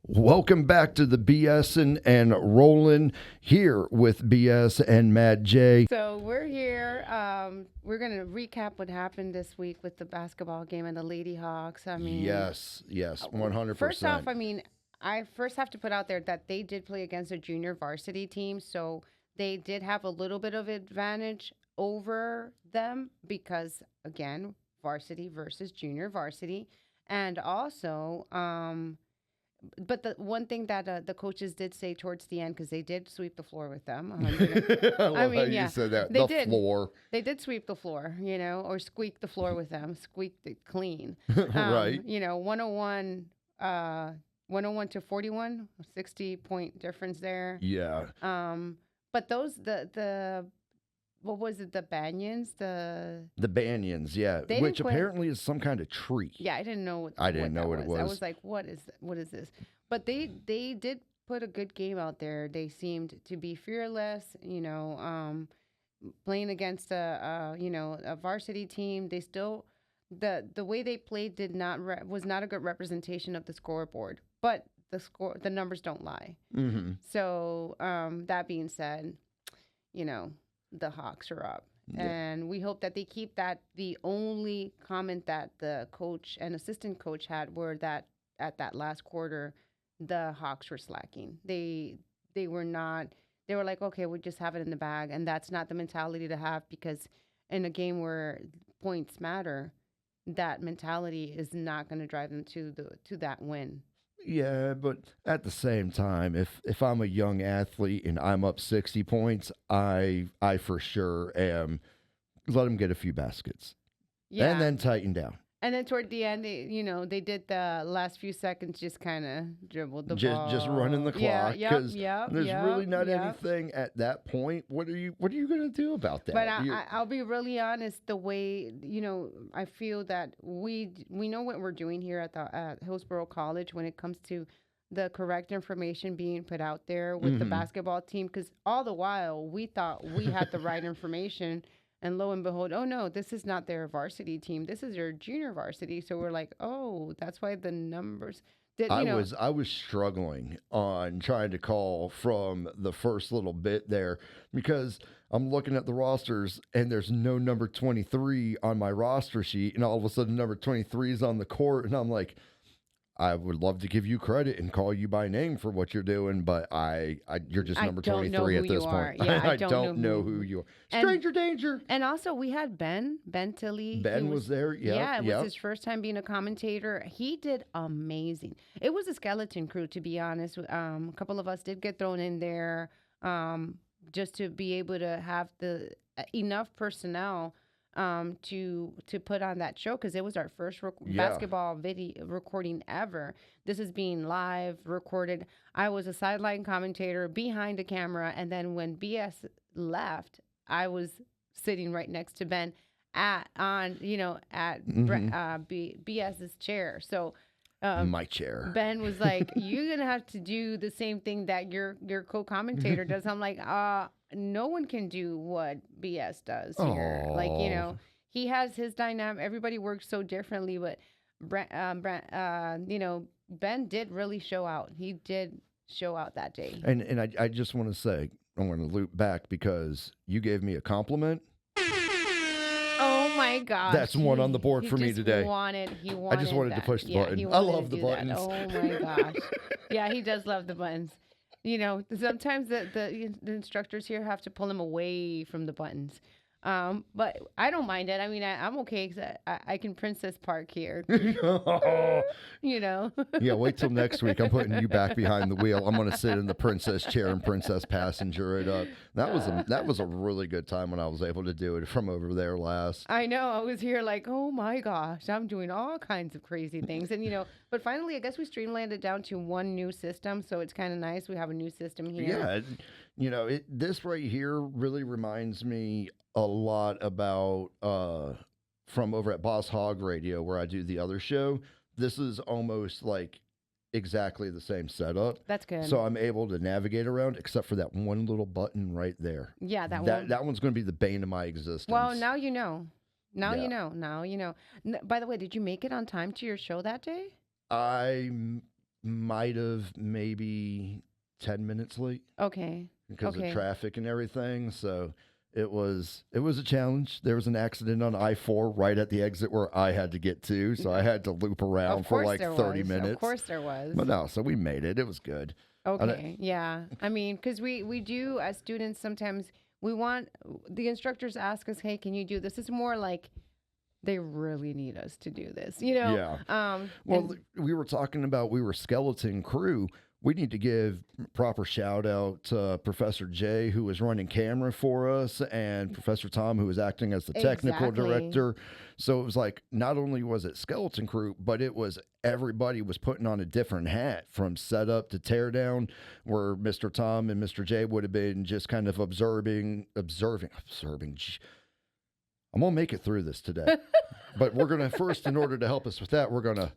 Welcome back to the BSIN and ROLLIN here with BS and Mad J. So we're here. We're going to recap what happened this week with the basketball game and the Lady Hawks. Yes, 100%. First off, I first have to put out there that they did play against a junior varsity team, so they did have a little bit of advantage over them because, again, varsity versus junior varsity. And also, but the one thing that the coaches did say towards the end, because they did sweep the floor with them. I love how you said that. They the did. floor. They did sweep the floor, or squeak the floor with them, squeaked it clean. Right. 101, 101 to 41, 60-point difference there. Yeah. But those the what was it? The Banyans, The Banyans, yeah, They which didn't quit. apparently is some kind of tree. Yeah, I didn't know. I didn't know what it was. I was like, what is this? But they did put a good game out there. They seemed to be fearless. Playing against a varsity team. They still the way they played was not a good representation of the scoreboard. But the numbers don't lie. Mm-hmm. So that being said, the Hawks are up. Yeah. And we hope that they keep that. The only comment that the coach and assistant coach had were that at that last quarter, the Hawks were slacking. They were not. They were like, okay, we'll just have it in the bag, and that's not the mentality to have, because in a game where points matter, that mentality is not going to drive them to that win. Yeah, but at the same time, if I'm a young athlete and I'm up 60 points, I for sure am let them get a few baskets. Yeah. And then tighten down. And then toward the end, they did the last few seconds, just kind of dribbled the ball. Just running the clock. Because there's really not yep. anything at that point. What are you going to do about that? But I'll be really honest. The way, I feel that we know what we're doing here at Hillsborough College when it comes to the correct information being put out there with the basketball team. Because all the while, we thought we had the right information. And lo and behold, oh no, this is not their varsity team. This is their junior varsity. So we're like, oh, that's why the numbers did. I was struggling on trying to call from the first little bit there, because I'm looking at the rosters and there's no number 23 on my roster sheet, and all of a sudden number 23 is on the court, and I'm like, I would love to give you credit and call you by name for what you're doing, but you're just number 23 at this point. Yeah, I don't know who you are. Stranger danger. And also, we had Ben Tilley. Ben was there. Yeah, it was his first time being a commentator. He did amazing. It was a skeleton crew, to be honest. A couple of us did get thrown in there just to be able to have the enough personnel to put on that show, because it was our first basketball video recording ever. This is being live recorded. I was a sideline commentator behind the camera, and then when BS left, I was sitting right next to Ben at BS's chair. So my chair. Ben was like, "You're gonna have to do the same thing that your co-commentator does." I'm like, no one can do what BS does here. Aww. Like, he has his dynamic. Everybody works so differently, but Ben did really show out. He did show out that day. And I just want to say, I want to loop back because you gave me a compliment. Oh my gosh. That's one on the board for me today. I just wanted to push the button. I love the buttons. Oh my gosh. Yeah, he does love the buttons. Sometimes the instructors here have to pull him away from the buttons. But I don't mind it. I mean, I'm okay because I can Princess Park here. Yeah, wait till next week. I'm putting you back behind the wheel. I'm going to sit in the princess chair and princess passenger it up. That was a really good time when I was able to do it from over there last. I know. I was here like, oh my gosh, I'm doing all kinds of crazy things. And, but finally, I guess we streamlined it down to one new system. So it's kind of nice. We have a new system here. Yeah. This right here really reminds me a lot about from over at Boss Hog Radio, where I do the other show. This is almost like exactly the same setup. That's good. So I'm able to navigate around, except for that one little button right there. Yeah, that one's going to be the bane of my existence. Well, now you know. Now you know. By the way, did you make it on time to your show that day? I might have maybe 10 minutes late Okay. because of Okay. traffic and everything. So it was a challenge. There was an accident on I-4 right at the exit where I had to get to, so I had to loop around Of for course like there 30 was. minutes. Of course there was. But no, so we made it. It was good. I don't- Okay. Yeah. I mean, because we do as students sometimes we want the instructors ask us, hey, can you do this? It's more like they really need us to do this, you know? Yeah. And We were talking about we were skeleton crew. We need to give proper shout out to Professor Jay, who was running camera for us, and Professor Tom, who was acting as the technical Exactly. director. So it was like not only was it skeleton crew, but it was everybody was putting on a different hat from setup to tear down, where Mr. Tom and Mr. Jay would have been just kind of observing. Gee, I'm gonna make it through this today, but we're gonna first, in order to help us with that, we're gonna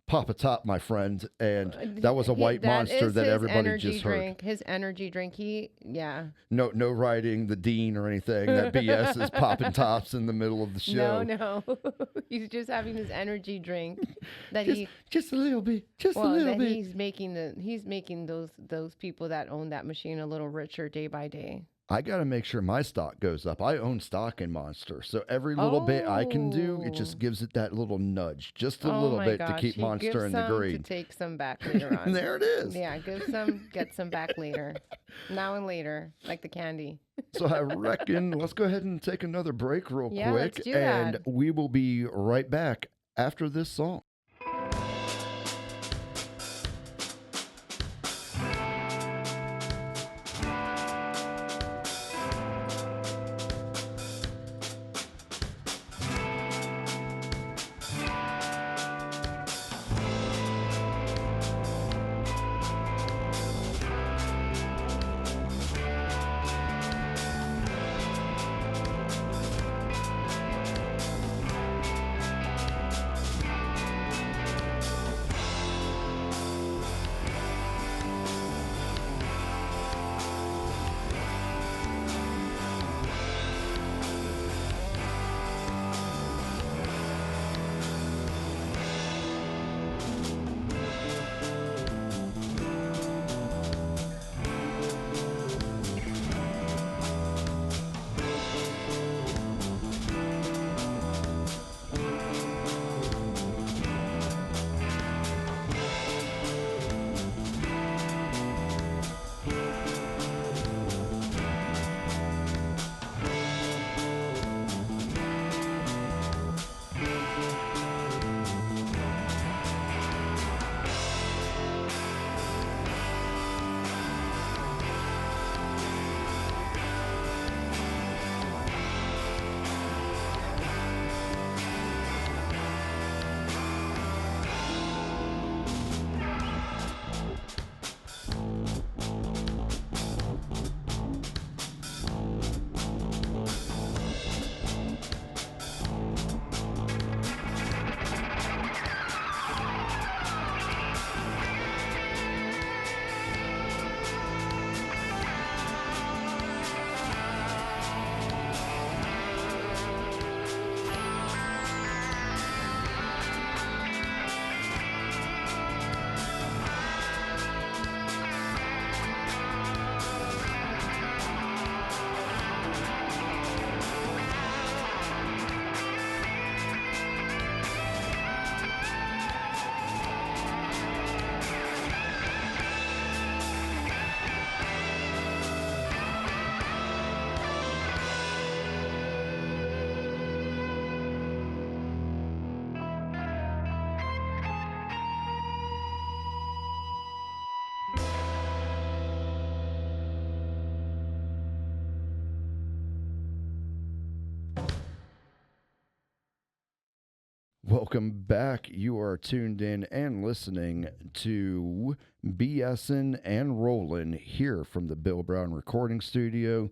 pop a top, my friend, and that was a white monster is that his everybody energy just drink. His energy drink. Yeah. heard. No riding the dean or anything. That BS is popping tops in the middle of the show. No. He's just having his energy drink that Just a little bit, just a well, little that bit. he's making those people that own that machine a little richer day by day. I got to make sure my stock goes up. I own stock in Monster, so every little bit I can do, it just Oh. gives it that little nudge, just a Oh little my bit gosh, to keep he Monster gives in the some to green. take some back later on. And there it is. Yeah, give some, get some back later. Now and later, like the candy. So I reckon let's go ahead and take another break real Yeah, quick, let's do and that. we will be right back after this song. Welcome back. You are tuned in and listening to BSIN and ROLLIN here from the Bill Brown Recording Studio.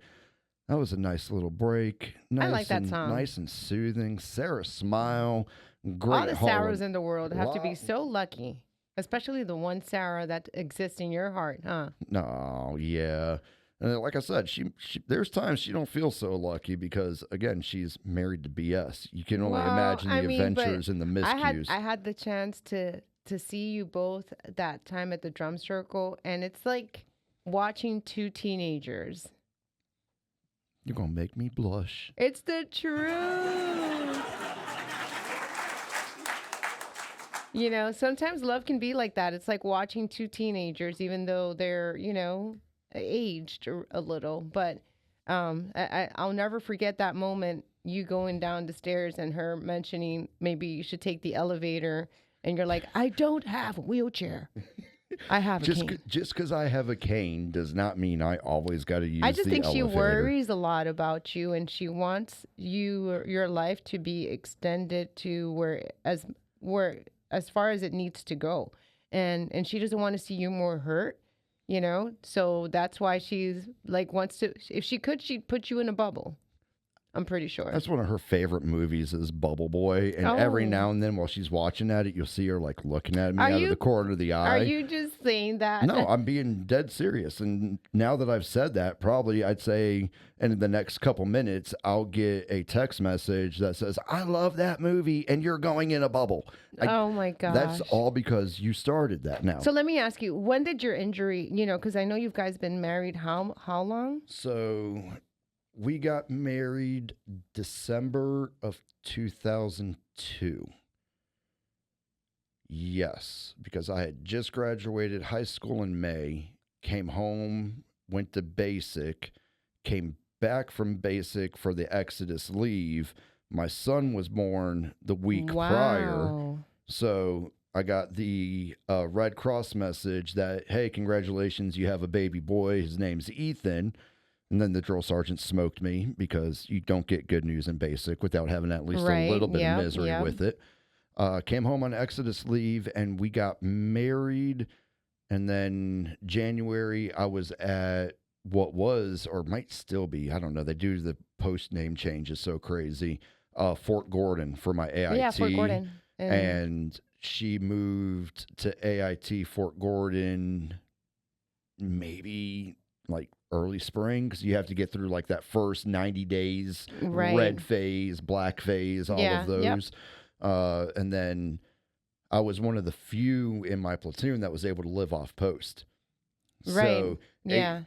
That was a nice little break. I like that song. Nice and soothing. Sarah Smile. Great All the Sarahs in the world have to be Wow. so lucky, especially the one Sarah that exists in your heart, huh? No, yeah. And like I said, she there's times she don't feel so lucky because again, she's married to BS. You can only Well, imagine the I mean, but adventures and the I miscues. had the chance to to see you both that time at the drum circle, and it's like watching two teenagers. You're going to make me blush. It's the truth. You know, sometimes love can be like that. It's like watching two teenagers, even though they're, aged a little. But I'll never forget that moment, you going down the stairs and her mentioning maybe you should take the elevator. And you're like, I don't have a wheelchair. I have a cane. Just because I have a cane does not mean I always got to use the elevator. I just think she worries a lot about you, and she wants your life to be extended to as far as it needs to go. And she doesn't want to see you more hurt, So that's why she's like, wants to, if she could, she'd put you in a bubble. I'm pretty sure. That's one of her favorite movies is Bubble Boy. And every now and then while she's watching at it, you'll see her like looking at me out of the corner of the eye. Are you just saying that? No, I'm being dead serious. And now that I've said that, probably I'd say in the next couple minutes, I'll get a text message that says, I love that movie and you're going in a bubble. Oh my gosh. That's all because you started that now. So let me ask you, when did your injury, because I know you guys been married how long? So we got married December of 2002. Yes, because I had just graduated high school in May, came home, went to basic, came back from basic for the Exodus leave. My son was born the week prior. So I got the Red Cross message that, hey, congratulations, you have a baby boy. His name's Ethan. And then the drill sergeant smoked me because you don't get good news in basic without having at least a little bit of misery with it. Came home on Exodus leave and we got married. And then January, I was at what was or might still be, I don't know, they do the post name changes so crazy, Fort Gordon for my AIT. Yeah, Fort Gordon. And she moved to AIT Fort Gordon maybe like early spring, because you have to get through like that first 90 days, red phase, black phase, all of those. And then I was one of the few in my platoon that was able to live off post. Right. So,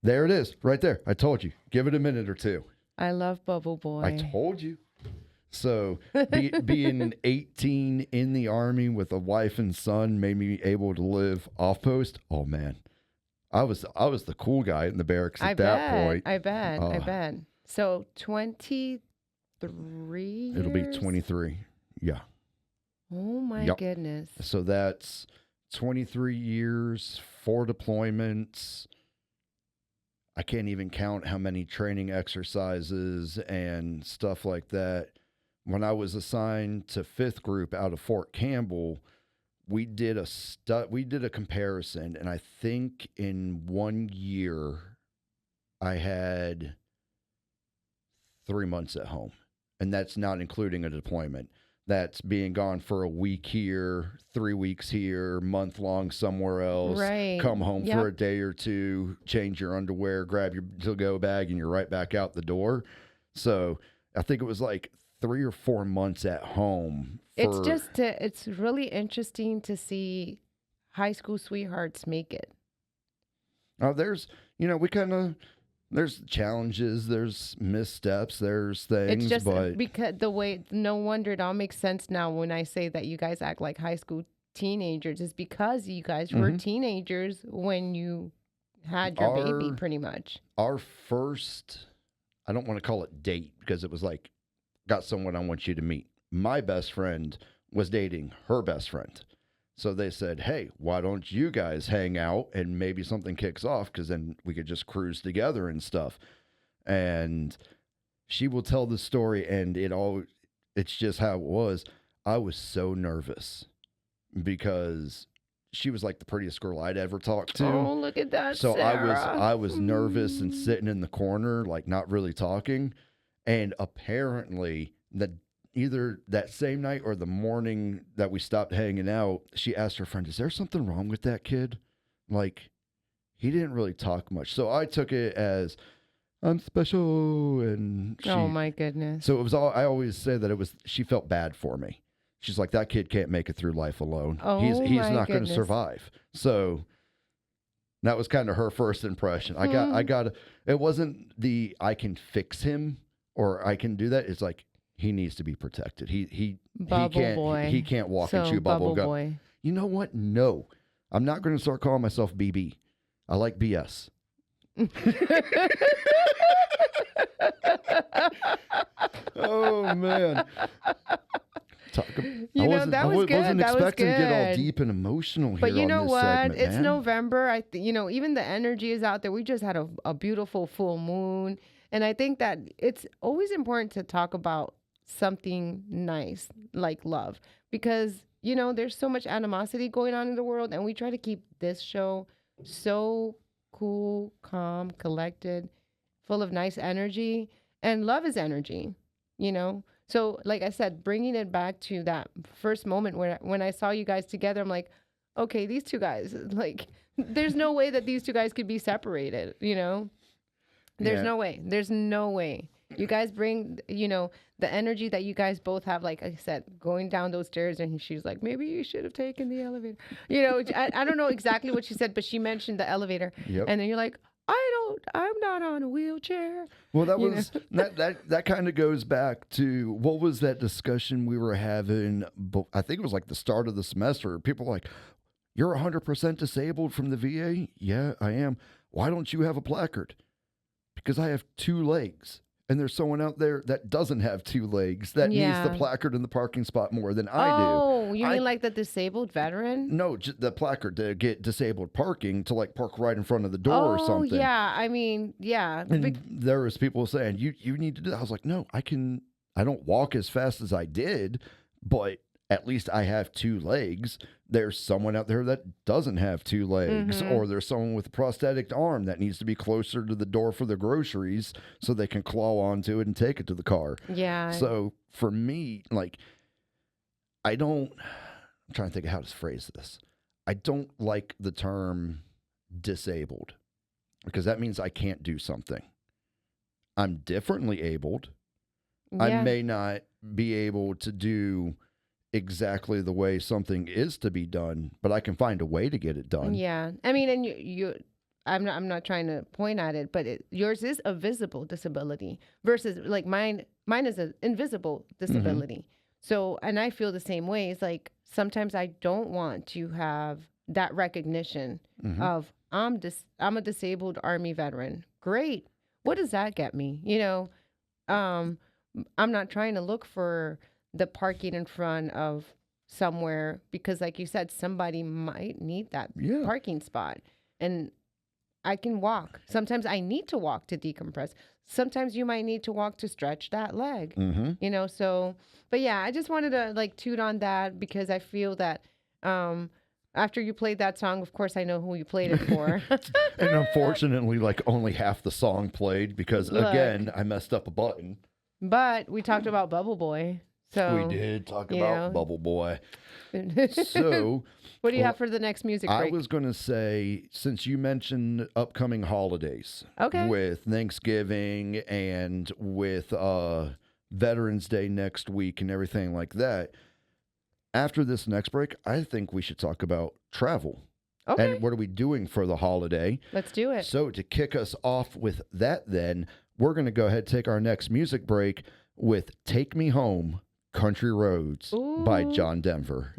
there it is, right there. I told you. Give it a minute or two. I love Bubble Boy. I told you. So being 18 in the Army with a wife and son made me able to live off post. Oh man. I was the cool guy in the barracks at that point. I bet. So 23 years? It'll be 23. Yeah. Oh my goodness. So that's 23 years, 4 deployments. I can't even count how many training exercises and stuff like that. When I was assigned to 5th Group out of Fort Campbell, we did a comparison, and I think in 1 year I had 3 months at home, and that's not including a deployment. That's being gone for a week here, 3 weeks here, month long somewhere else, come home for a day or two, change your underwear, grab your to-go bag, and you're right back out the door. So I think it was like 3 or 4 months at home. It's really interesting to see high school sweethearts make it. There's challenges, there's missteps, there's things. It's just but because no wonder it all makes sense now when I say that you guys act like high school teenagers. Is because you guys were teenagers when you had your baby, pretty much. Our first, I don't want to call it date because it was like, got someone I want you to meet. My best friend was dating her best friend. So they said, hey, why don't you guys hang out and maybe something kicks off, because then we could just cruise together and stuff. And she will tell the story, and it's just how it was. I was so nervous because she was like the prettiest girl I'd ever talked to. Oh, look at that, So Sarah. I was nervous and sitting in the corner, like not really talking. And apparently, either that same night or the morning that we stopped hanging out, she asked her friend, is there something wrong with that kid? Like, he didn't really talk much. So I took it as, I'm special. And oh, my goodness. So it was all, I always say that she felt bad for me. She's like, that kid can't make it through life alone. He's Oh he's my not going to goodness. survive. So that was kind of her first impression. I got it wasn't the I can fix him or I can do that. It's like he needs to be protected. He Bubble can't boy. he can't walk and So chew bubble gum. boy. You know what? No. I'm not going to start calling myself BB. I like BS. Oh man. You know, that was good. Wasn't That was expecting to get all good. deep and emotional here But you on know this what? segment, It's man. November. You know, even the energy is out there. We just had a beautiful full moon. And I think that it's always important to talk about something nice like love because, you know, there's so much animosity going on in the world. And we try to keep this show so cool, calm, collected, full of nice energy. And love is energy, you know? So, like I said, bringing it back to that first moment where when I saw you guys together, I'm like, okay, these two guys, like, there's no way that these two guys could be separated, you know? There's Yeah. no way. There's no way. You guys bring, you know, the energy that you guys both have, like I said, going down those stairs, and she's like, maybe you should have taken the elevator. You know, I don't know exactly what she said, but she mentioned the elevator. Yep. And then you're like, I'm not on a wheelchair. Well, that You was that kind of goes back to what was that discussion we were having? I think it was like the start of the semester. People were like, you're 100% disabled from the VA? Yeah, I am. Why don't you have a placard? Because I have 2 legs. And there's someone out there that doesn't have 2 legs that needs the Yeah. placard in the parking spot more than I do. Oh, you mean like the disabled veteran? No, the placard to get disabled parking to like park right in front of the door or Oh, something. yeah. I mean, yeah. And there was people saying, you need to do that. I was like, no, I don't walk as fast as I did, but at least I have 2 legs. There's someone out there that doesn't have 2 legs, or there's someone with a prosthetic arm that needs to be closer to the door for the groceries so they can claw onto it and take it to the car. Yeah. So for me, like, I'm trying to think of how to phrase this. I don't like the term disabled because that means I can't do something. I'm differently abled. I Yeah. may not be able to do exactly the way something is to be done, but I can find a way to get it done. Yeah. I mean, and I'm not trying to point at it, but yours is a visible disability versus like mine is an invisible disability. So, and I feel the same way. It's like sometimes I don't want to have that recognition of I'm a disabled Army veteran. Great. What does that get me? You know, I'm not trying to look for the parking in front of somewhere because, like you said, somebody might need that Yeah. parking spot. And I can walk. Sometimes I need to walk to decompress. Sometimes you might need to walk to stretch that leg. You know, so, but yeah, I just wanted to like toot on that because I feel that after you played that song, of course, I know who you played it for. And unfortunately, like only half the song played because Look. again, I messed up a button. But we talked about Bubble Boy. So We did talk you about know. Bubble Boy. So what do you well, have for the next music I break? was going to say, since you mentioned upcoming holidays Okay. with Thanksgiving and with Veterans Day next week and everything like that, after this next break, I think we should talk about travel. Okay. And what are we doing for the holiday? Let's do it. So to kick us off with that then, we're going to go ahead and take our next music break with Take Me Home, Country Roads by Ooh. John Denver.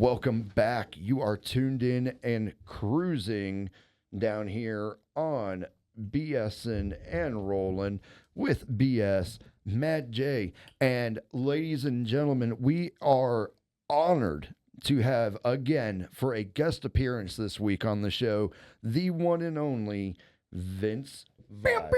Welcome back. You are tuned in and cruising down here on BSIN and ROLLIN with BS Mad J. And ladies and gentlemen, we are honored to have again for a guest appearance this week on the show, the one and only Vince Vibes.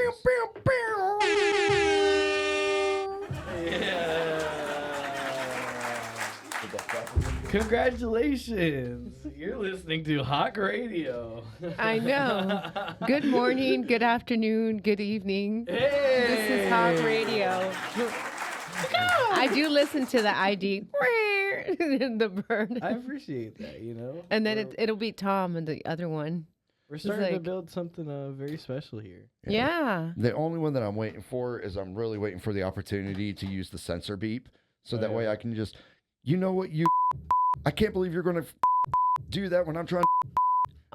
Congratulations! You're listening to Hawk Radio. I know. Good morning, good afternoon, good evening. Hey! This is Hawk Radio. I do listen to the ID. The bird. I appreciate that, And then it'll be Tom and the other one. We're starting to like- build something very special here. Yeah. The only one that I'm waiting for is I'm really waiting for the opportunity to use the sensor beep. So that way I can just, you know what, I can't believe you're going to do that when I'm trying to.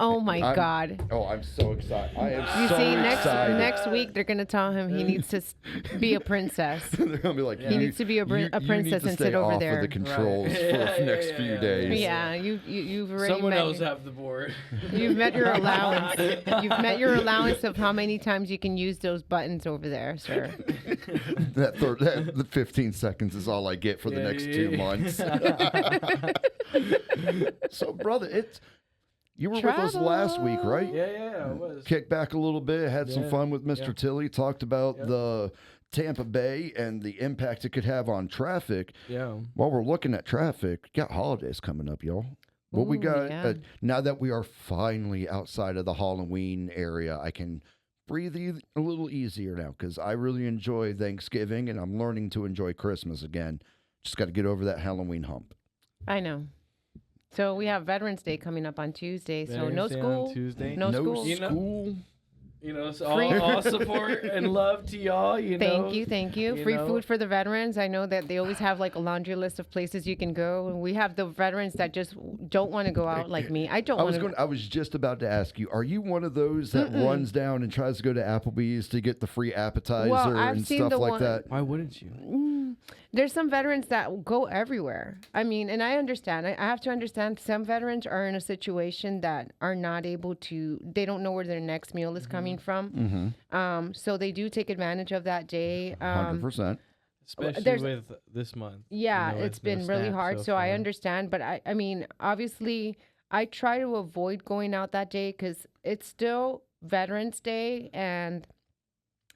Oh my God. Oh, I'm so excited. I am You so see, excited. next week they're gonna tell him he needs to be a princess. They're going to be like, He needs to be a you princess need to and stay sit over off there. of the controls Right. for the next Yeah, few yeah, days. Yeah, you've already Someone met else have the board. You've met your allowance. You've met your allowance of how many times you can use those buttons over there, sir. The 15 seconds is all I get for the next 2 months. So, brother, you were with us last week, right? Yeah, I was. Kicked back a little bit, had some Yeah, fun with Mr. yeah. Tilly, talked about Yeah. the Tampa Bay and the impact it could have on traffic. Yeah. While we're looking at traffic, got holidays coming up, y'all. What we Ooh, got yeah. now that we are finally outside of the Halloween area, I can breathe a little easier now because I really enjoy Thanksgiving and I'm learning to enjoy Christmas again. Just got to get over that Halloween hump. I know. So we have Veterans Day coming up on Tuesday. So no Veterans Day on school. Tuesday. No school. You know- school. So Free- all support and love to y'all. Thank you. you Free know. food for the veterans. I know that they always have like a laundry list of places you can go. And we have the veterans that just don't want to go out like me. I don't want to. I was just about to ask you, are you one of those that runs down and tries to go to Applebee's to get the free appetizer I've and seen stuff the like one- that? Why wouldn't you? There's some veterans that go everywhere. I mean, and I understand. I have to understand some veterans are in a situation that are not able to, they don't know where their next meal is coming from. So they do take advantage of that day. 100%. Especially there's- with this month. Yeah, You know, it's with no been really staff hard. so So I far. understand. But I mean, obviously, I try to avoid going out that day because it's still Veterans Day. And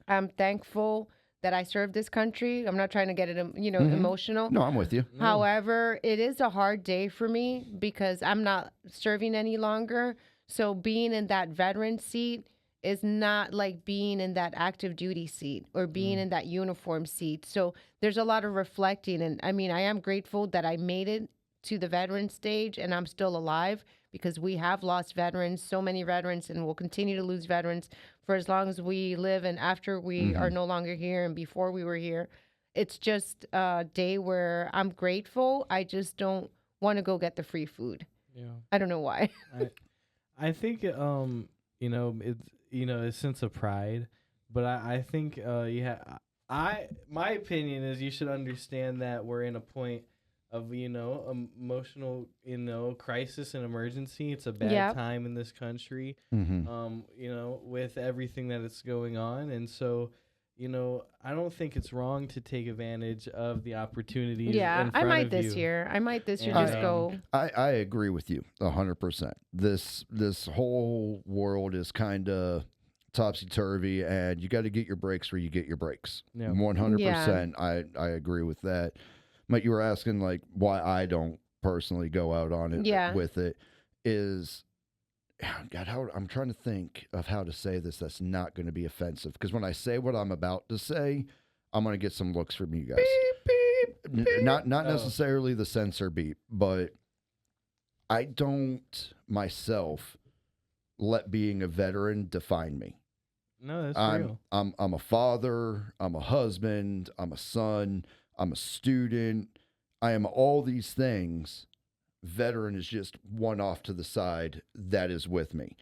I'm thankful that I served this country. I'm not trying to get it, emotional. No, I'm with you. However, it is a hard day for me because I'm not serving any longer. So being in that veteran seat is not like being in that active duty seat or being in that uniform seat. So there's a lot of reflecting. And I mean, I am grateful that I made it to the veteran stage and I'm still alive because we have lost veterans, so many veterans, and we'll continue to lose veterans for as long as we live and after we are no longer here and before we were here. It's just a day where I'm grateful. I just don't want to go get the free food. Yeah. I don't know why. I think it's a sense of pride, but I think my opinion is you should understand that we're in a point of emotional crisis and emergency. It's a bad Yep. time in this country, Mm-hmm. with everything that is going on, and so I don't think it's wrong to take advantage of the opportunities. Yeah, in I front might of this you. year. I might this year And, just go. I agree with you 100%. This whole world is kind of topsy-turvy, and you got to get your breaks where you get your breaks. Yeah. 100%. I agree with that. But you were asking like why I don't personally go out on it Yeah. with it is God, I'm trying to think of how to say this that's not going to be offensive because when I say what I'm about to say, I'm going to get some looks from you guys. Not necessarily the censor beep, but I don't myself let being a veteran define me. No, that's real. I'm a father, I'm a husband, I'm a son, I'm a student. I am all these things. Veteran is just one off to the side that is with me.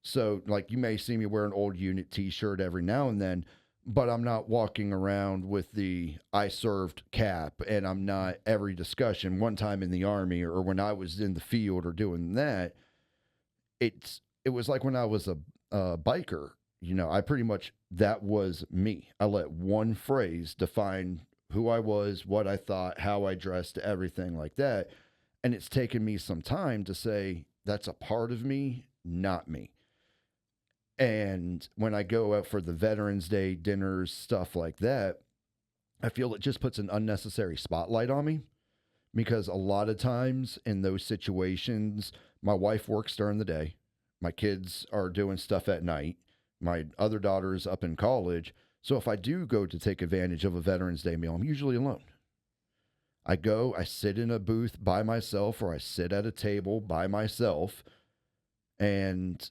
So, like, you may see me wear an old unit t-shirt every now and then, but I'm not walking around with the I served cap, and I'm not every discussion. One time in the Army or when I was in the field or doing that, it was like when I was a biker. I pretty much, that was me. I let one phrase define who I was, what I thought, how I dressed, everything like that. And it's taken me some time to say that's a part of me, not me. And when I go out for the Veterans Day dinners, stuff like that, I feel it just puts an unnecessary spotlight on me, because a lot of times in those situations, my wife works during the day, my kids are doing stuff at night, my other daughter's up in college. So if I do go to take advantage of a Veterans Day meal, I'm usually alone. I go, I sit in a booth by myself, or I sit at a table by myself. And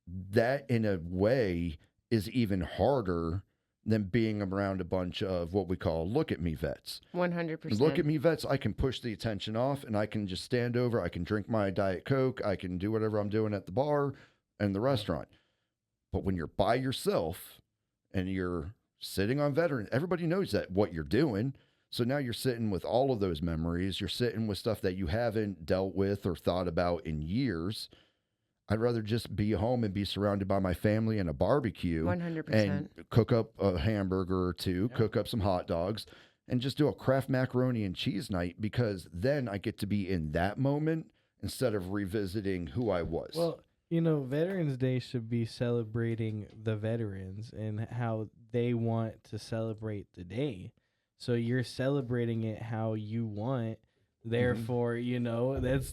that, in a way, is even harder than being around a bunch of what we call look at me vets. 100%. Look at me vets, I can push the attention off, and I can just stand over. I can drink my Diet Coke. I can do whatever I'm doing at the bar and the restaurant. But when you're by yourself and you're sitting on veteran, everybody knows that what you're doing. So now you're sitting with all of those memories. You're sitting with stuff that you haven't dealt with or thought about in years. I'd rather just be home and be surrounded by my family and a barbecue 100%. and cook up a hamburger or two, cook up some hot dogs, and just do a Kraft macaroni and cheese night, because then I get to be in that moment instead of revisiting who I was. Well, Veterans Day should be celebrating the veterans and how they want to celebrate the day. So you're celebrating it how you want. Therefore,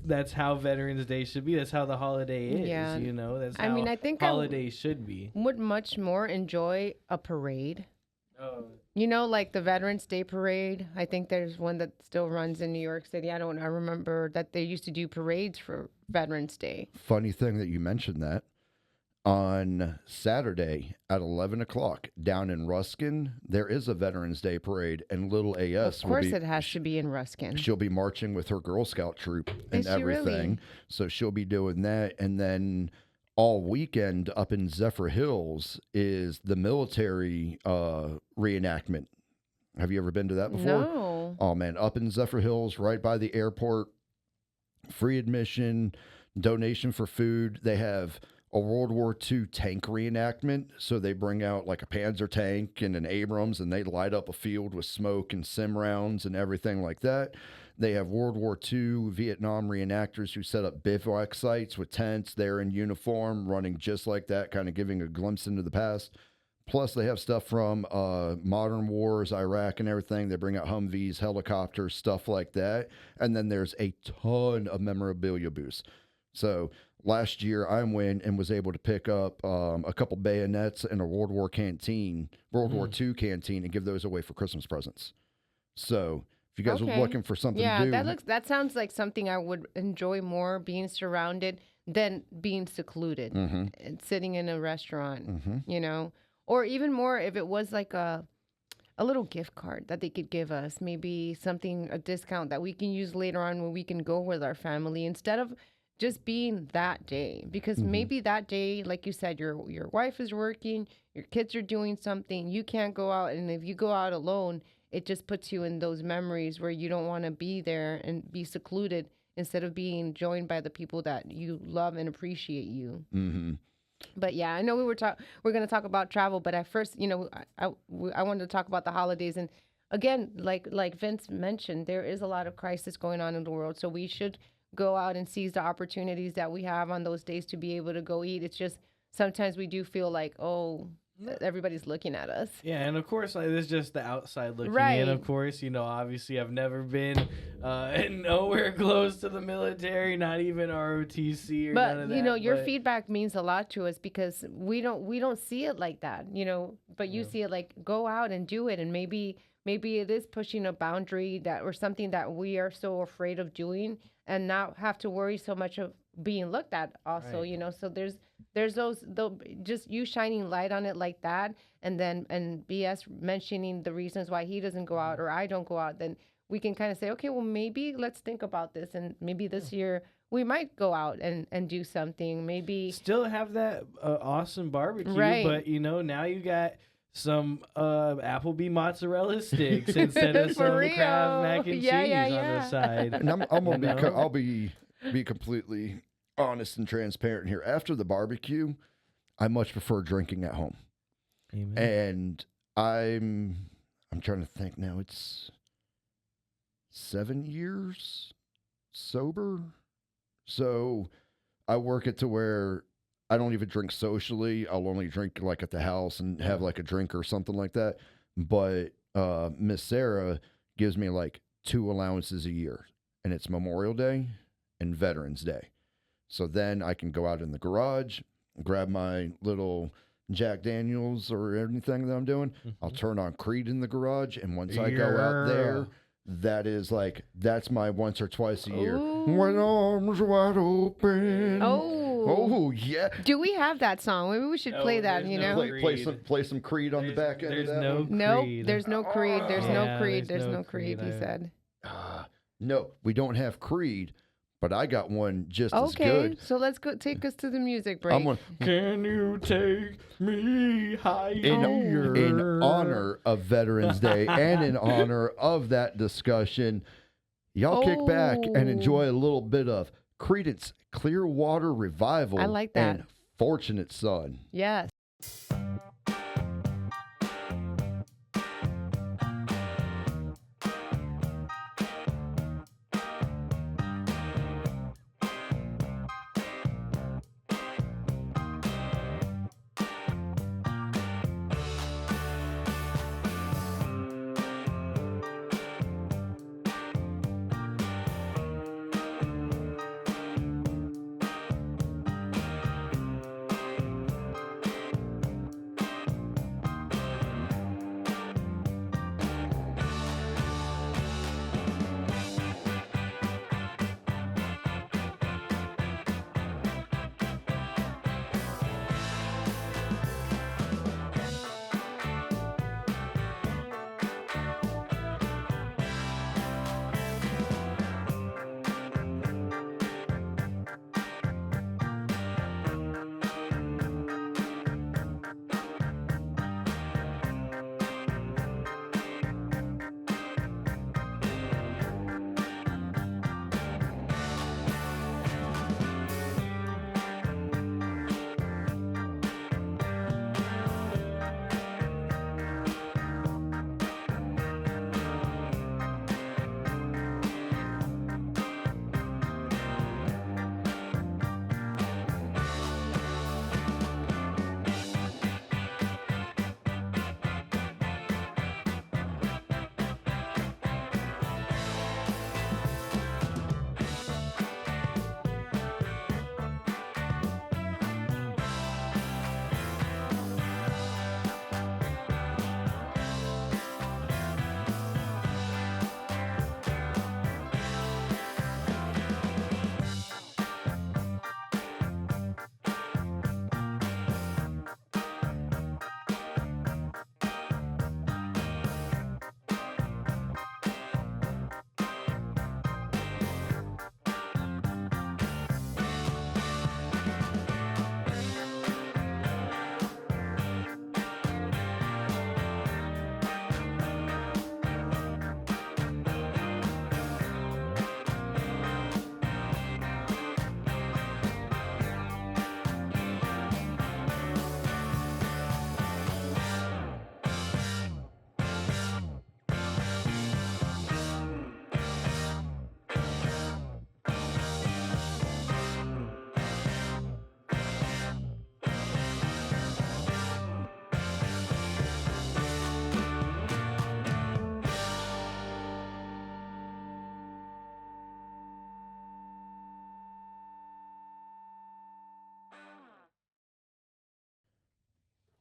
that's how Veterans Day should be. That's how the holiday is. Yeah. That's how I think holidays should be. Would much more enjoy a parade. Oh. Like the Veterans Day parade. I think there's one that still runs in New York City. I remember that they used to do parades for Veterans Day. Funny thing that you mentioned that. On Saturday at 11 o'clock down in Ruskin, there is a Veterans Day parade, and little AS Of course it has to be in Ruskin. She'll be marching with her Girl Scout troop and Is she everything. really? So she'll be doing that. And then all weekend up in Zephyr Hills is the military reenactment. Have you ever been to that before? No. Oh, man. Up in Zephyr Hills, right by the airport, free admission, donation for food. They have a World War II tank reenactment. So they bring out like a Panzer tank and an Abrams, and they light up a field with smoke and sim rounds and everything like that. They have World War II Vietnam reenactors who set up bivouac sites with tents. They're in uniform, running just like that, kind of giving a glimpse into the past. Plus, they have stuff from modern wars, Iraq and everything. They bring out Humvees, helicopters, stuff like that. And then there's a ton of memorabilia booths. So last year, I went and was able to pick up a couple bayonets and a World War II canteen, and give those away for Christmas presents. So if you guys are looking for something to do, that sounds like something I would enjoy more, being surrounded than being secluded and sitting in a restaurant, or even more if it was like a little gift card that they could give us, maybe a discount that we can use later on when we can go with our family, instead of just being that day. Because maybe that day, like you said, your wife is working, your kids are doing something, you can't go out, and if you go out alone, it just puts you in those memories where you don't want to be there and be secluded, instead of being joined by the people that you love and appreciate you. But yeah, I know we're going to talk about travel, but at first, I wanted to talk about the holidays. And again, like Vince mentioned, there is a lot of crisis going on in the world, so we should go out and seize the opportunities that we have on those days to be able to go eat. It's just sometimes we do feel like, everybody's looking at us. Yeah, and of course, this is just the outside looking Right. in. Of course, obviously, I've never been nowhere close to the military, not even ROTC or none of that. But your feedback means a lot to us, because we don't see it like that. But you see it like, go out and do it, and maybe it is pushing a boundary or something that we are so afraid of doing, and not have to worry so much of being looked at also. Right. So there's those just you shining light on it like that, and BS mentioning the reasons why he doesn't go out or I don't go out, then we can kind of say, okay, well, maybe let's think about this, and maybe this year we might go out and do something. Maybe still have that awesome barbecue, Right. but now you got some Applebee mozzarella sticks instead of For some real. Kraft mac and Yeah, cheese yeah, on yeah. the side. And I'm gonna You know? I'll be completely honest and transparent here. After the barbecue, I much prefer drinking at home. Amen. And I'm trying to think now. It's 7 years sober. So I work it to where I don't even drink socially. I'll only drink like at the house and have like a drink or something like that. But Miss Sarah gives me like 2 allowances a year, and it's Memorial Day and Veterans Day. So then I can go out in the garage, grab my little Jack Daniels or anything that I'm doing. I'll turn on Creed in the garage, and once I go out there, that's my once or twice a year. Ooh. When arms wide open. Oh, yeah. do we have that song? Maybe we should play that. there's You no know, Play some Creed on the back end of There's that. no one. nope. Creed. There's no Creed. There's no Yeah, Creed. there's There's no no Creed. He Creed. said. No, we don't have Creed, but I got one just as Okay, good. so let's go. Take us to the music break. I'm gonna, Can you take me higher? in honor of Veterans Day and in honor of that discussion, y'all kick back and enjoy a little bit of Creedence Clearwater Revival. I like that. And Fortunate Son. Yes.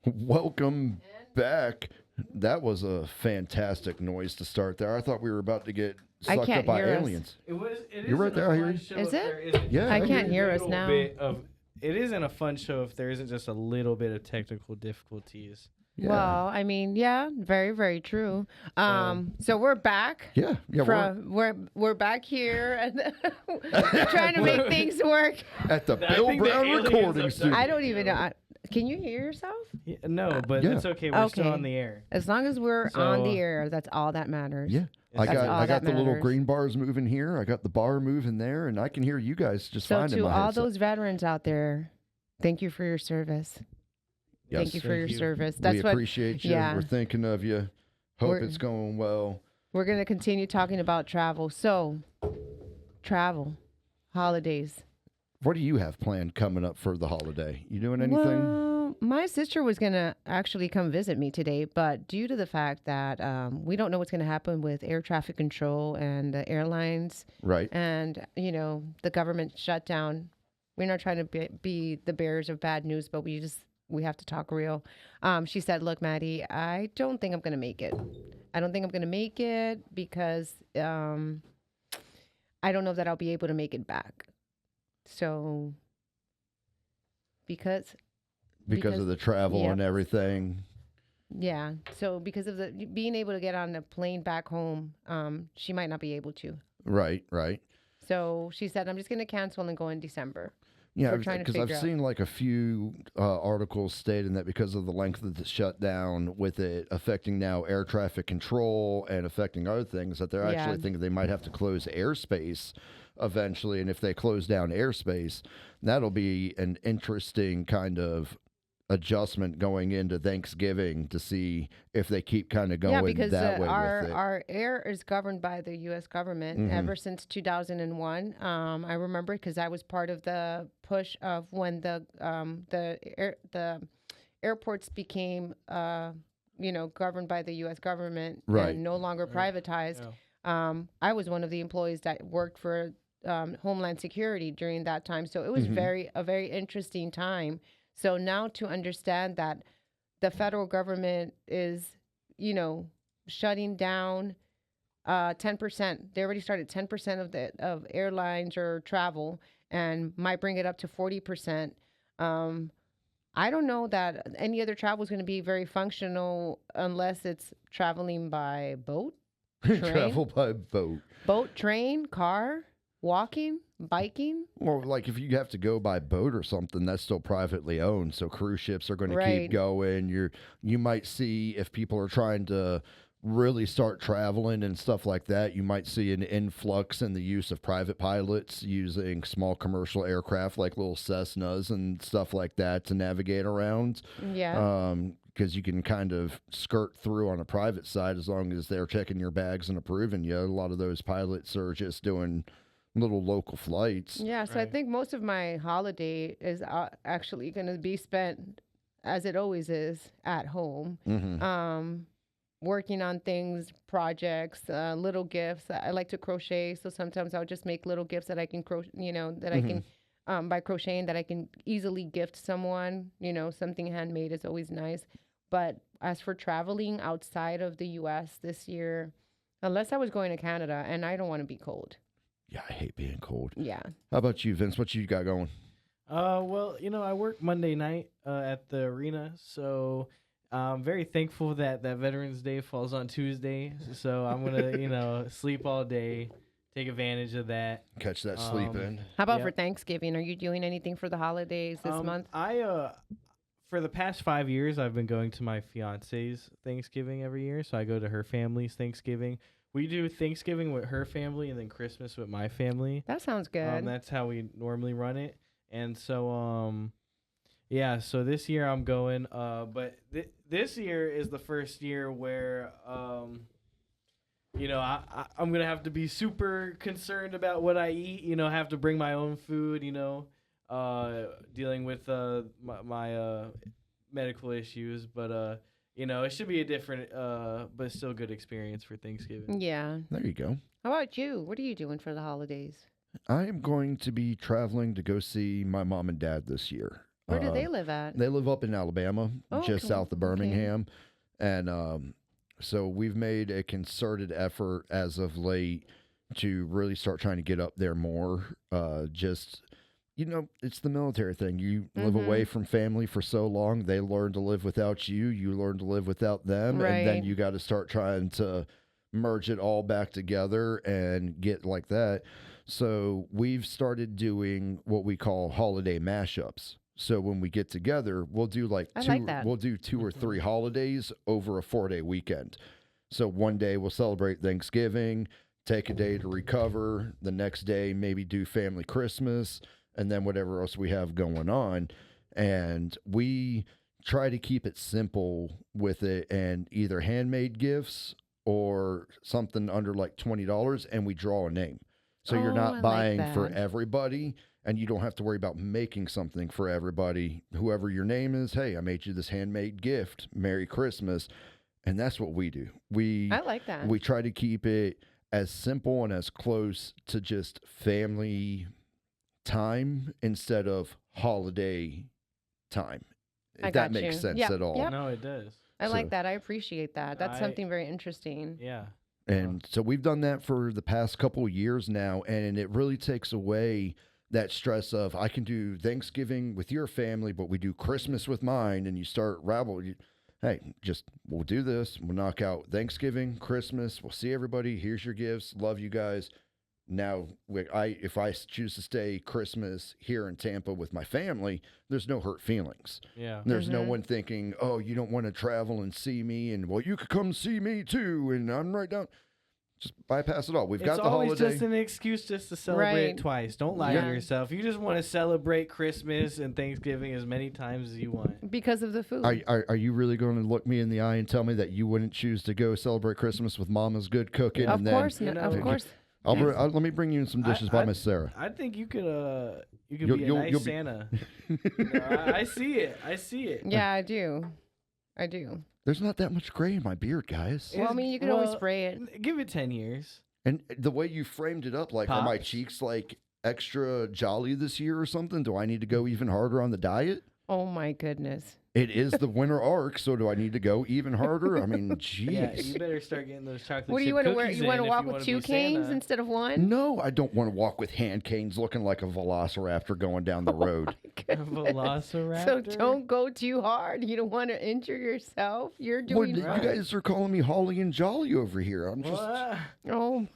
Welcome back. That was a fantastic noise to start there. I thought we were about to get I sucked can't up by hear us. aliens. It You're right there, I hear you. Is it? Yeah, I I can't hear us little now. bit of- it isn't a fun show if there isn't just a little bit of technical difficulties. Yeah. Well, I mean, yeah, very, very true. So we're back. Yeah, we're From we're back here and trying to make things work. at the I Bill think the Brown aliens recording are- studio. I don't even know. Can you hear yourself? Yeah, no, but Yeah. it's okay. We're still Okay. on the air. As long as we're on the So- air, that's all that matters. Yeah. I That's got all I got that the little matters. green bars moving here. I got the bar moving there, and I can hear you guys just So fine in to my all headset. those veterans out there, thank you for your service. Yes. Thank you for Thank your you. service. We That's what appreciate you. yeah. We're thinking of you. Hope We're- it's going well. we're going to continue talking about travel. So, travel, holidays. What do you have planned coming up for the holiday? You doing anything? Well, my sister was going to actually come visit me today, but due to the fact that we don't know what's going to happen with air traffic control and the airlines Right. and, the government shutdown, we're not trying to be the bearers of bad news, but we have to talk real. She said, look, Maddie, I don't think I'm going to make it. I don't think I'm going to make it because I don't know that I'll be able to make it back. So, because Because of the travel yep. and everything. yeah, so because of the being able to get on a plane back home, she might not be able to. Right, right. So she said, I'm just going to cancel and go in December. Yeah, We're trying to because I've figure out. seen like a few articles stating that because of the length of the shutdown, with it affecting now air traffic control and affecting other things, that they're Yeah. actually thinking they might have to close airspace eventually. And if they close down airspace, that'll be an interesting kind of adjustment going into Thanksgiving to see if they keep kind of going Yeah, because that way our with it. our air is governed by the U.S. government Mhm. ever since 2001. I remember because I was part of the push of when the airports became governed by the U.S. government Right. and no longer Right. privatized. Yeah. I was one of the employees that worked for Homeland Security during that time, so it was Mhm. a very interesting time. So now to understand that the federal government is, shutting down 10%. They already started 10% of airlines or travel, and might bring it up to 40%. I don't know that any other travel is going to be very functional unless it's traveling by boat, Travel by boat. train, car, walking, biking. Well, like if you have to go by boat or something, that's still privately owned. So cruise ships are going to Right. keep going. You might see if people are trying to really start traveling and stuff like that, you might see an influx in the use of private pilots using small commercial aircraft like little Cessnas and stuff like that to navigate around. Yeah. Because you can kind of skirt through on a private side as long as they're checking your bags and approving you. A lot of those pilots are just doing little local flights. Yeah, so I Right. think most of my holiday is actually going to be spent, as it always is, at home. Hmm. Working on things, projects, little gifts. I like to crochet, so sometimes I'll just make little gifts that I can that I can by crocheting that I can easily gift someone. Something handmade is always nice. But as for traveling outside of the U.S. this year, unless I was going to Canada, and I don't want to be cold. Yeah, I hate being cold. Yeah. How about you, Vince? What you got going? Well, I work Monday night at the arena, so I'm very thankful that Veterans Day falls on Tuesday. So I'm gonna, sleep all day, take advantage of that. Catch that sleep Um, in. How about Yeah. for Thanksgiving? Are you doing anything for the holidays this month? For the past 5 years, I've been going to my fiance's Thanksgiving every year. So I go to her family's Thanksgiving. We do Thanksgiving with her family and then Christmas with my family. That sounds good. That's how we normally run it. And so, yeah, so this year I'm going, but this year is the first year where, I'm going to have to be super concerned about what I eat, have to bring my own food, dealing with my medical issues. But, it should be a different, but still good experience for Thanksgiving. Yeah. There you go. How about you? What are you doing for the holidays? I am going to be traveling to go see my mom and dad this year. Where do they live at? They live up in Alabama, Oh, just cool. south of Okay. Birmingham. And so we've made a concerted effort as of late to really start trying to get up there more. It's the military thing. You live away from family for so long, they learn to live without you. You learn to live without them. And then Right. you got to start trying to merge it all back together and get like that. So we've started doing what we call holiday mashups. So when we get together, we'll do like I two. like that. We'll do 2 or 3 holidays over a 4-day weekend. So one day we'll celebrate Thanksgiving, take a day to recover. The next day maybe do family Christmas, and then whatever else we have going on. And we try to keep it simple with it, and either handmade gifts or something under like $20, and we draw a name. So you're Oh, I not like buying for that. everybody, and you don't have to worry about making something for everybody. Whoever your name is, hey, I made you this handmade gift. Merry Christmas. And that's what we do. I like that. We try to keep it as simple and as close to just family time instead of holiday time. I If that got makes you. sense Yep, at all. yep. No, it does. I So- like that. I appreciate that. That's I- something very interesting. Yeah. And so we've done that for the past couple of years now, and it really takes away that stress of I can do Thanksgiving with your family, but we do Christmas with mine, and you start hey, we'll do this. We'll knock out Thanksgiving, Christmas. We'll see everybody. Here's your gifts. Love you guys. Now, if I choose to stay Christmas here in Tampa with my family, there's no hurt feelings. Yeah. There's no Mhm. one thinking, oh, you don't want to travel and see me, and well, you could come see me too, and I'm right down. Just bypass it all. We've It's got the always holiday. just an excuse just to celebrate Right. twice. Don't lie Yeah. to yourself. You just want to celebrate Christmas and Thanksgiving as many times as you want. Because of the food. Are you really going to look me in the eye and tell me that you wouldn't choose to go celebrate Christmas with Mama's good cooking? Of and then course, you of know, course. let me bring you some dishes by I- Miss Sarah. I think you could You'll- be a you'll- nice you'll be- Santa. I see it. I see it. Yeah, I do. I do. There's not that much gray in my beard, guys. Well, I mean, you can always spray it. Give it 10 years. And the way you framed it up, like, are my Pops. cheeks like extra jolly this year or something? Do I need to go even harder on the diet? Oh my goodness. It is the winter arc, so do I need to go even harder? I mean, jeez. Yeah, you better start getting those chocolate What do you chip want to wear? cookies You want in to if walk you with wanna 2 be canes Santa. instead of 1? No, I don't want to walk with hand canes looking like a velociraptor going down the road. A velociraptor. So don't go too hard. You don't want to injure yourself. You're Well, doing you right. guys are calling me Holly and Jolly over here. I'm just. What? Oh,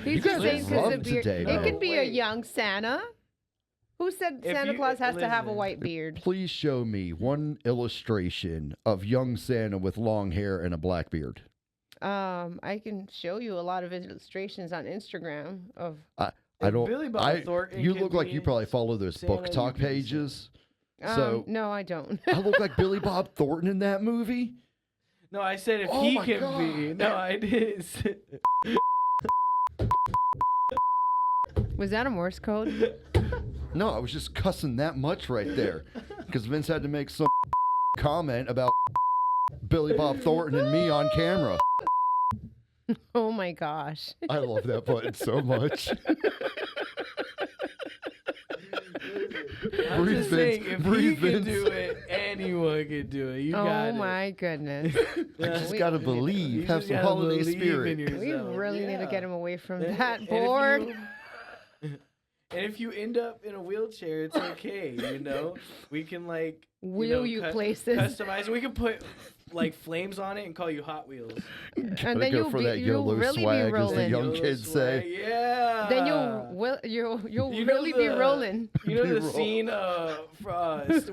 he's You just guys saying are because rough of beard. today, It though. can be a Wait. young Santa. Who said If Santa you- Claus has to have a listen. white beard? Please show me one illustration of young Santa with long hair and a black beard. I can show you a lot of illustrations on Instagram of. I If don't. Billy Bob I, Thornton you could look like be you probably follow those Santa, book you talk can be pages. So No, I don't. I look like Billy Bob Thornton in that movie. No, I said if Oh he my can God. be. No, I did. Was that a Morse code? No, I was just cussing that much right there because Vince had to make some comment about Billy Bob Thornton and me on camera. Oh my gosh. I love that button so much. I'm Breathe, just Vince. saying, if Breathe, he can Vince. do it, anyone can do it. You got Oh it. my goodness. I just We- gotta You believe, have just some gotta holiday believe in spirit. We yourself. really need to Yeah. get him away from And- that and if board. And if you end up in a wheelchair, it's okay. You know, we can like Will you places? customize. We can put like flames on it and call you Hot Wheels. Gotta then go you'll for be- that you'll YOLO really be swag, as the rolling. young Yellow kids swag, say. Yeah. Then you'll You know really be the- rolling. You know Be the roll- scene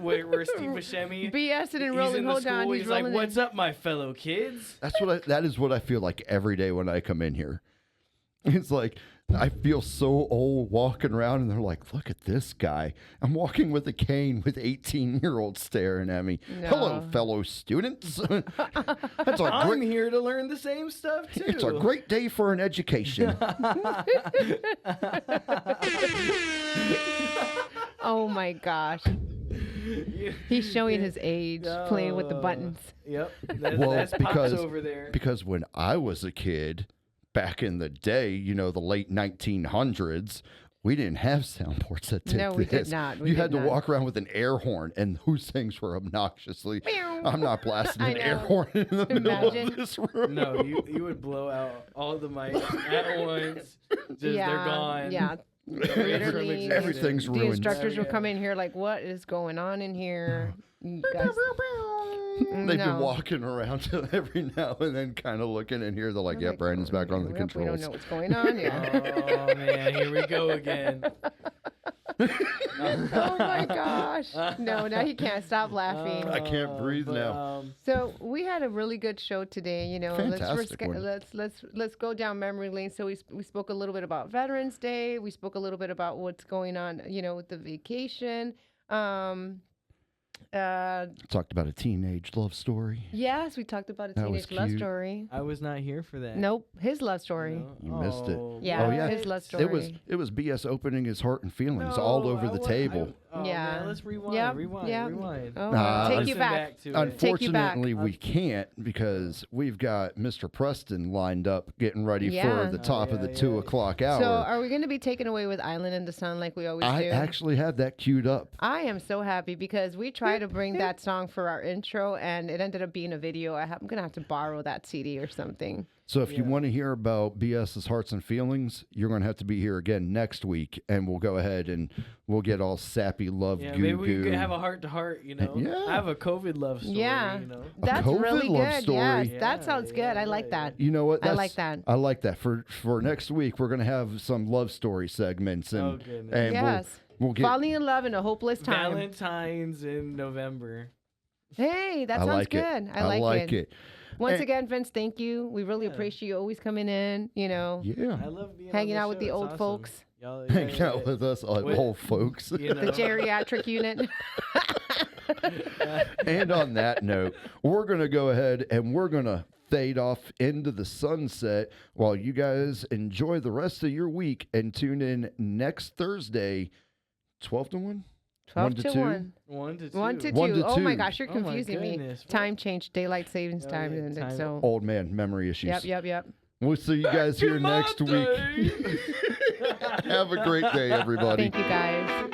where Steve Buscemi BS and he's rolling. in the Hold on, school, he's he's like, rolling. "What's up, my fellow kids?" That is what I feel like every day when I come in here. It's like I feel so old walking around, and they're like, "Look at this guy." I'm walking with a cane with 18-year-olds staring at me. Hello, No. fellow students. That's a I'm great. here to learn the same stuff too. It's a great day for an education. Oh my gosh. He's showing his age, playing with the buttons. Yep. That's, Well, that's because- Pops over there. Because when I was a kid, back in the day, the late 1900s, we didn't have soundboards that did No, we did this. not. We You did had to not. walk around with an air horn, and those things were obnoxiously. I'm not blasting I an air know. horn in the middle Imagine. of this room. No, you would blow out all the mics at once. Just they're gone. Yeah. Literally, Everything's the ruined. instructors Oh, will yeah. come in here like, "What is going on in here?" You guys, They've been No. walking around every now and then, kind of looking in here. They're like, I'm "Yeah, like, Brandon's back on the "Yep, We controls." don't know what's going on here. Oh man, here we go again. Oh my gosh. No, now he can't stop laughing. I can't breathe now. So we had a really good show today. You know, Fantastic one. let's go down memory lane. So we spoke a little bit about Veterans Day. We spoke a little bit about what's going on, you know, with the vacation. Talked about a teenage love story. Yes, we talked about a That was teenage love cute. story. I was not here for that. Nope, his love story. You missed it. Yeah, Oh, yeah. his love story. It was BS opening his heart and feelings all over the table. Yeah. Man, let's rewind. Yep, Rewind. yep. Rewind. Oh, Nah, take you Listen back. to it. Take you back. Unfortunately, we can't because we've got Mr. Preston lined up getting ready Yeah. for the top of the yeah. 2 o'clock hour. So are we going to be taken away with Island in the Sun like we always I do? actually had that queued up. I am so happy because we tried to bring that song for our intro and it ended up being a video. I'm going to have to borrow that CD or something. So if you want to hear about BS's Hearts and Feelings, you're going to have to be here again next week, and we'll go ahead and we'll get all sappy love Yeah, goo maybe we goo. could have a heart-to-heart, you know? Yeah. I have a COVID love story, Yeah. you know? That's COVID really love good. story. Yes, Yeah, that sounds good. I yeah, like yeah. that. You know what? I like that. I like that. For next week, we're going to have some love story segments, and Oh, goodness. and Yes. we'll get. Falling in love in a hopeless time. Valentine's in November. Hey, that I sounds like good. it. I like it. Once And- again, Vince, thank you. We really Yeah. appreciate you always coming in, you know, Yeah. I love being hanging on out with show. the It's old awesome. folks, Y'all, Hang out with us, Wait. old folks. you know. the geriatric unit. And on that note, we're going to go ahead and we're going to fade off into the sunset while you guys enjoy the rest of your week and tune in next Thursday, 12 to 1? 12 to to 2? 1. 1 to 2. 1 to 2. 1 to Oh my 2. gosh, you're Oh my confusing me. goodness. What? Time change, daylight savings Oh, time. yeah, And time- so, Old man memory issues. yep. We'll see you guys here next week. Have a great day, everybody. Thank you guys.